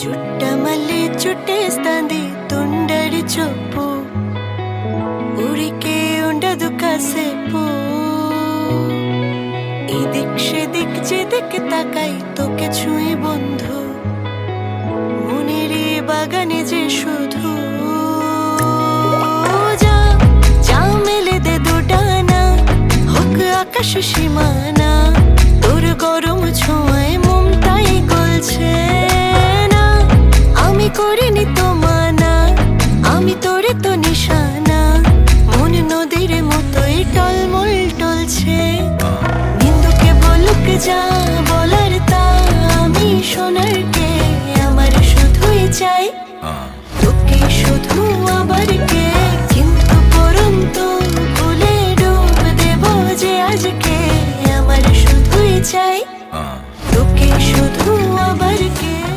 చుట్టమల్లి చుట్టేస్తాంది తొండరి చొప్పు, ఊరికే ఉండదు కాసేపు. এদিক সেদিক যেদিকে তাকাই তোকে ছুঁই বন্ধু, মনের বাগানে যে শুধু যা মেলে দে দুটানা, হোক আকাশ সীমানা, তোর গরম ছোঁয়ায় মমতাই গলছে না। আমি করিনি তো মানা, আমি তোরে তো নিশানা, মন নদীর মতোই টলমল টলছে। নিন্দুকে বলুক যা বলার তা, আমি শোনার কে, আমার শুধুই চাই তোকে শুধু আবার কে। কিন্তু পরন্তু ভুলে ডুব দেব যে আজকে, আমার শুধুই চাই